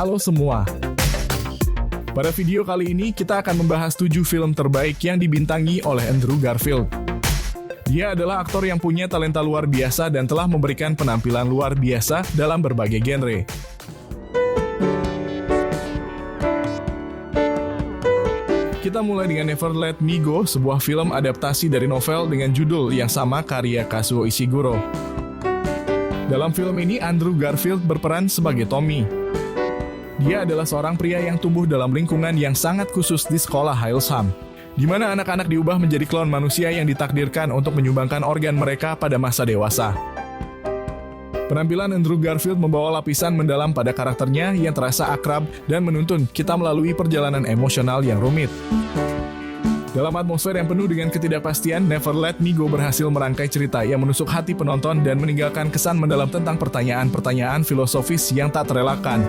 Halo semua. Pada video kali ini kita akan membahas 7 film terbaik yang dibintangi oleh Andrew Garfield. Dia adalah aktor yang punya talenta luar biasa dan telah memberikan penampilan luar biasa dalam berbagai genre. Kita mulai dengan Never Let Me Go, sebuah film adaptasi dari novel dengan judul yang sama karya Kazuo Ishiguro. Dalam film ini, Andrew Garfield berperan sebagai Tommy. Dia adalah seorang pria yang tumbuh dalam lingkungan yang sangat khusus di sekolah Hillsham, di mana anak-anak diubah menjadi klon manusia yang ditakdirkan untuk menyumbangkan organ mereka pada masa dewasa. Penampilan Andrew Garfield membawa lapisan mendalam pada karakternya yang terasa akrab dan menuntun kita melalui perjalanan emosional yang rumit. Dalam atmosfer yang penuh dengan ketidakpastian, Never Let Me Go berhasil merangkai cerita yang menusuk hati penonton dan meninggalkan kesan mendalam tentang pertanyaan-pertanyaan filosofis yang tak terelakkan.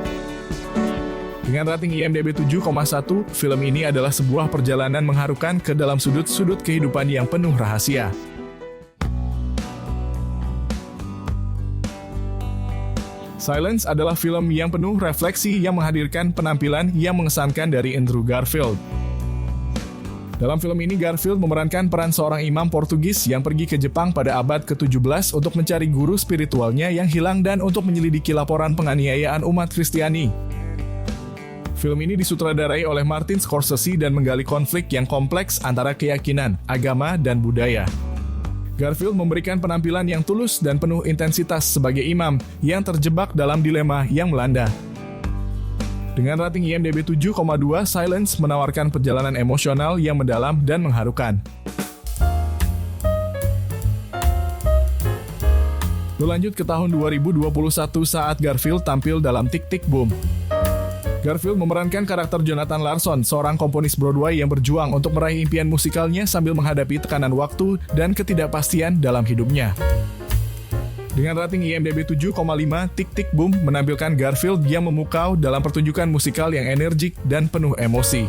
Dengan rating IMDb 7,1, film ini adalah sebuah perjalanan mengharukan ke dalam sudut-sudut kehidupan yang penuh rahasia. Silence adalah film yang penuh refleksi yang menghadirkan penampilan yang mengesankan dari Andrew Garfield. Dalam film ini, Garfield memerankan peran seorang imam Portugis yang pergi ke Jepang pada abad ke-17 untuk mencari guru spiritualnya yang hilang dan untuk menyelidiki laporan penganiayaan umat Kristiani. Film ini disutradarai oleh Martin Scorsese dan menggali konflik yang kompleks antara keyakinan, agama, dan budaya. Garfield memberikan penampilan yang tulus dan penuh intensitas sebagai imam yang terjebak dalam dilema yang melanda. Dengan rating IMDb 7,2, Silence menawarkan perjalanan emosional yang mendalam dan mengharukan. Berlanjut ke tahun 2021 saat Garfield tampil dalam Tick, Tick, Boom. Garfield memerankan karakter Jonathan Larson, seorang komponis Broadway yang berjuang untuk meraih impian musikalnya sambil menghadapi tekanan waktu dan ketidakpastian dalam hidupnya. Dengan rating IMDb 7,5, Tick, Tick, Boom menampilkan Garfield yang memukau dalam pertunjukan musikal yang energik dan penuh emosi.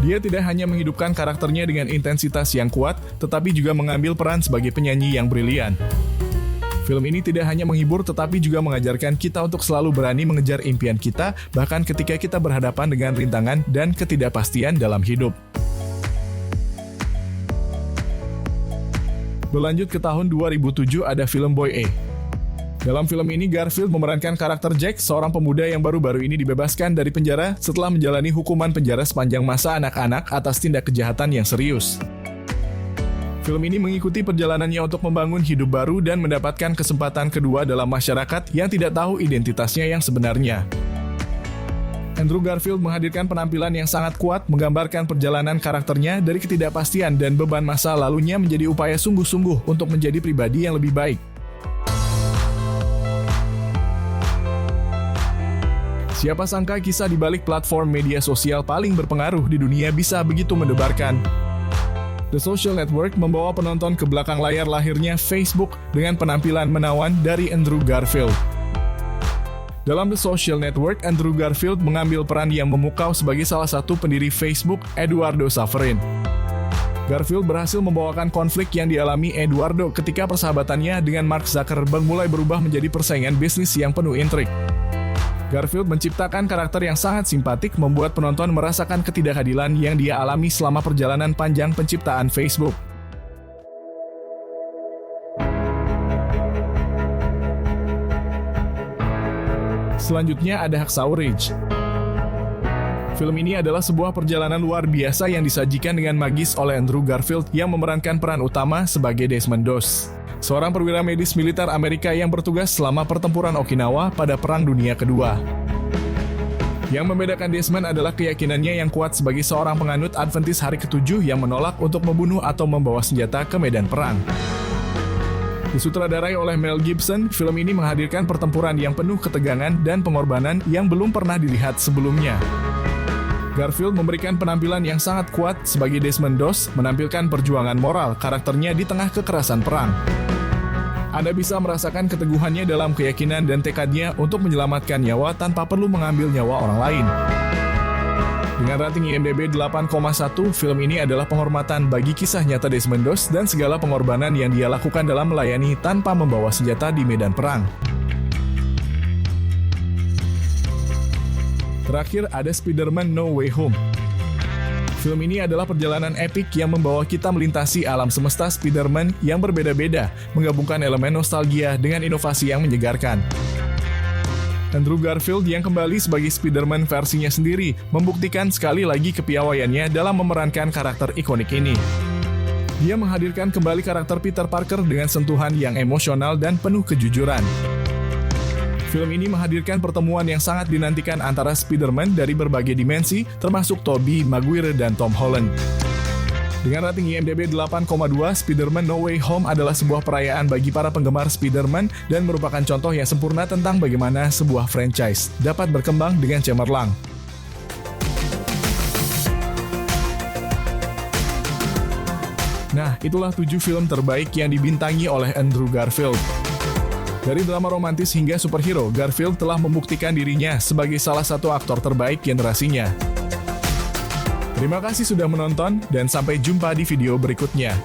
Dia tidak hanya menghidupkan karakternya dengan intensitas yang kuat, tetapi juga mengambil peran sebagai penyanyi yang brilian. Film ini tidak hanya menghibur, tetapi juga mengajarkan kita untuk selalu berani mengejar impian kita, bahkan ketika kita berhadapan dengan rintangan dan ketidakpastian dalam hidup. Berlanjut ke tahun 2007 ada film Boy A. Dalam film ini, Garfield memerankan karakter Jack, seorang pemuda yang baru-baru ini dibebaskan dari penjara setelah menjalani hukuman penjara sepanjang masa anak-anak atas tindak kejahatan yang serius. Film ini mengikuti perjalanannya untuk membangun hidup baru dan mendapatkan kesempatan kedua dalam masyarakat yang tidak tahu identitasnya yang sebenarnya. Andrew Garfield menghadirkan penampilan yang sangat kuat, menggambarkan perjalanan karakternya dari ketidakpastian dan beban masa lalunya menjadi upaya sungguh-sungguh untuk menjadi pribadi yang lebih baik. Siapa sangka kisah di balik platform media sosial paling berpengaruh di dunia bisa begitu mendebarkan. The Social Network membawa penonton ke belakang layar lahirnya Facebook dengan penampilan menawan dari Andrew Garfield. Dalam The Social Network, Andrew Garfield mengambil peran yang memukau sebagai salah satu pendiri Facebook, Eduardo Saverin. Garfield berhasil membawakan konflik yang dialami Eduardo ketika persahabatannya dengan Mark Zuckerberg mulai berubah menjadi persaingan bisnis yang penuh intrik. Garfield menciptakan karakter yang sangat simpatik, membuat penonton merasakan ketidakadilan yang dia alami selama perjalanan panjang penciptaan Facebook. Selanjutnya ada Hacksaw Ridge. Film ini adalah sebuah perjalanan luar biasa yang disajikan dengan magis oleh Andrew Garfield yang memerankan peran utama sebagai Desmond Doss, seorang perwira medis militer Amerika yang bertugas selama pertempuran Okinawa pada Perang Dunia Kedua. Yang membedakan Desmond adalah keyakinannya yang kuat sebagai seorang penganut Adventist hari ke-7 yang menolak untuk membunuh atau membawa senjata ke medan perang. Disutradarai oleh Mel Gibson, film ini menghadirkan pertempuran yang penuh ketegangan dan pengorbanan yang belum pernah dilihat sebelumnya. Garfield memberikan penampilan yang sangat kuat sebagai Desmond Doss, menampilkan perjuangan moral karakternya di tengah kekerasan perang. Anda bisa merasakan keteguhannya dalam keyakinan dan tekadnya untuk menyelamatkan nyawa tanpa perlu mengambil nyawa orang lain. Dengan rating IMDb 8,1, film ini adalah penghormatan bagi kisah nyata Desmond Doss dan segala pengorbanan yang dia lakukan dalam melayani tanpa membawa senjata di medan perang. Terakhir ada Spider-Man No Way Home. Film ini adalah perjalanan epik yang membawa kita melintasi alam semesta Spider-Man yang berbeda-beda, menggabungkan elemen nostalgia dengan inovasi yang menyegarkan. Andrew Garfield yang kembali sebagai Spider-Man versinya sendiri membuktikan sekali lagi kepiawaiannya dalam memerankan karakter ikonik ini. Dia menghadirkan kembali karakter Peter Parker dengan sentuhan yang emosional dan penuh kejujuran. Film ini menghadirkan pertemuan yang sangat dinantikan antara Spider-Man dari berbagai dimensi, termasuk Tobey Maguire dan Tom Holland. Dengan rating IMDb 8,2, Spider-Man No Way Home adalah sebuah perayaan bagi para penggemar Spider-Man dan merupakan contoh yang sempurna tentang bagaimana sebuah franchise dapat berkembang dengan cemerlang. Nah, itulah 7 film terbaik yang dibintangi oleh Andrew Garfield. Dari drama romantis hingga superhero, Garfield telah membuktikan dirinya sebagai salah satu aktor terbaik generasinya. Terima kasih sudah menonton, dan sampai jumpa di video berikutnya.